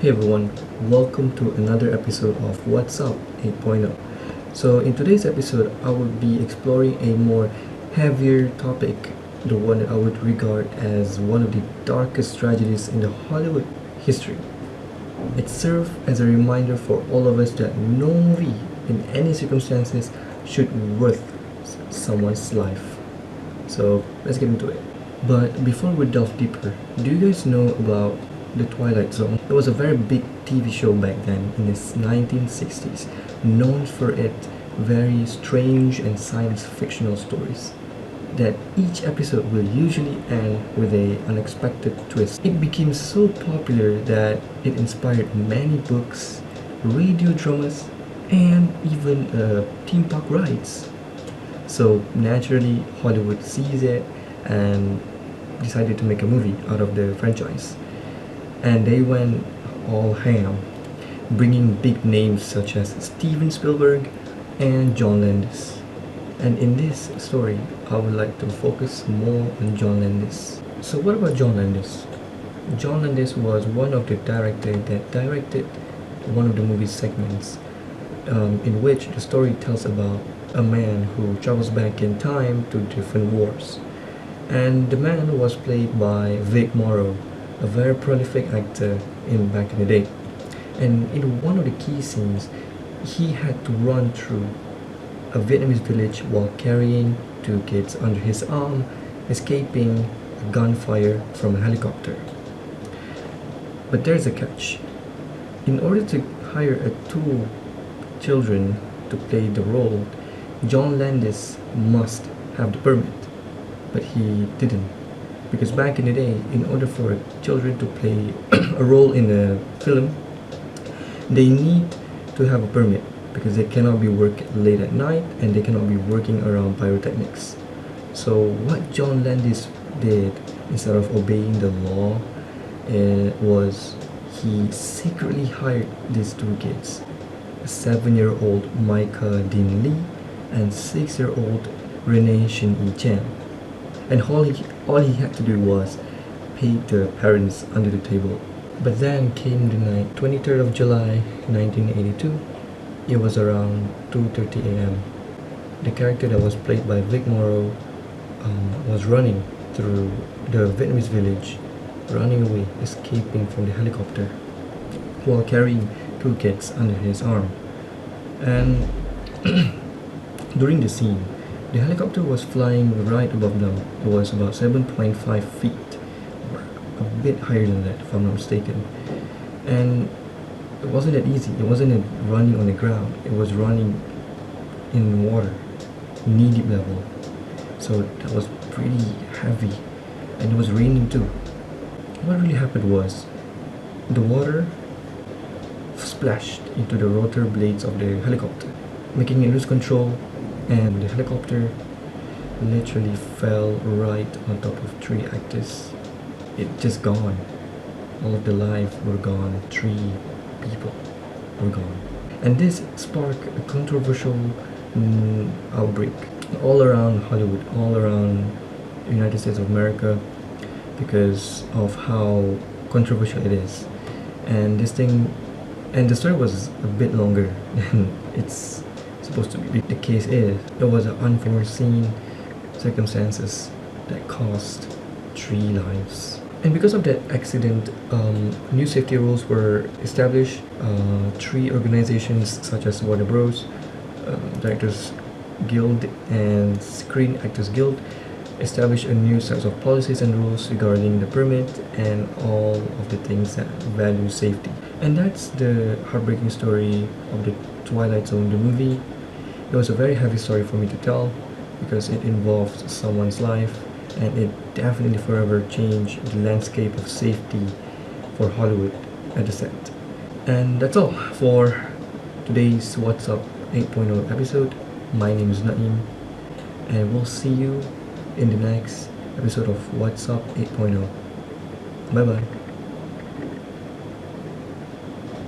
Hey everyone, welcome to another episode of What's Up 8.0. So in today's episode, I will be exploring a more heavier topic, the one that I would regard as one of the darkest tragedies in the Hollywood history. It serves as a reminder for all of us that no movie in any circumstances should worth someone's life. So let's get into it. But before we delve deeper, do you guys know about the Twilight Zone? It was a very big TV show back then in the 1960s, known for its very strange and science fictional stories that each episode will usually end with a unexpected twist. It became so popular that it inspired many books, radio dramas, and even theme park rides. So naturally, Hollywood sees it and decided to make a movie out of the franchise. And they went all ham, bringing big names such as Steven Spielberg and John Landis. And in this story, I would like to focus more on John Landis. So what about John Landis? John Landis was one of the directors that directed one of the movie's segments, in which the story tells about a man who travels back in time to different wars. And the man was played by Vic Morrow, a very prolific actor back in the day. And in one of the key scenes, he had to run through a Vietnamese village while carrying two kids under his arm, escaping a gunfire from a helicopter. But there's a catch. In order to hire two children to play the role, John Landis must have the permit, but he didn't. Because back in the day, in order for children to play a role in a film, they need to have a permit because they cannot be working late at night and they cannot be working around pyrotechnics. So what John Landis did, instead of obeying the law, was he secretly hired these two kids, a 7-year-old Micah Dean Lee and 6-year-old Renee Shin Yi Chan. And all he had to do was pay the parents under the table. But then came the night, 23rd of July 1982. It was around 2:30 a.m. The character that was played by Vic Morrow was running through the Vietnamese village, running away, escaping from the helicopter, while carrying two kids under his arm. And during the scene, the helicopter was flying right above them. It was about 7.5 feet, or a bit higher than that if I'm not mistaken. And it wasn't that easy. It wasn't running on the ground. It was running in water, knee-deep level. So that was pretty heavy, and it was raining too. What really happened was the water splashed into the rotor blades of the helicopter, making it lose control, and the helicopter literally fell right on top of 3 actors. It just gone. All of the lives were gone. 3 people were gone. And this sparked a controversial outbreak all around Hollywood, all around the United States of America, because of how controversial it is. And the story was a bit longer than it's supposed to be. The case is, it was an unforeseen circumstances that cost 3 lives. And because of that accident, new safety rules were established. 3 organizations such as Warner Bros., Directors Guild, and Screen Actors Guild established a new set of policies and rules regarding the permit and all of the things that value safety. And that's the heartbreaking story of the Twilight Zone, the movie. It was a very heavy story for me to tell because it involved someone's life, and it definitely forever changed the landscape of safety for Hollywood at the set. And that's all for today's What's Up 8.0 episode. My name is Naeem, and we'll see you in the next episode of What's Up 8.0. Bye bye.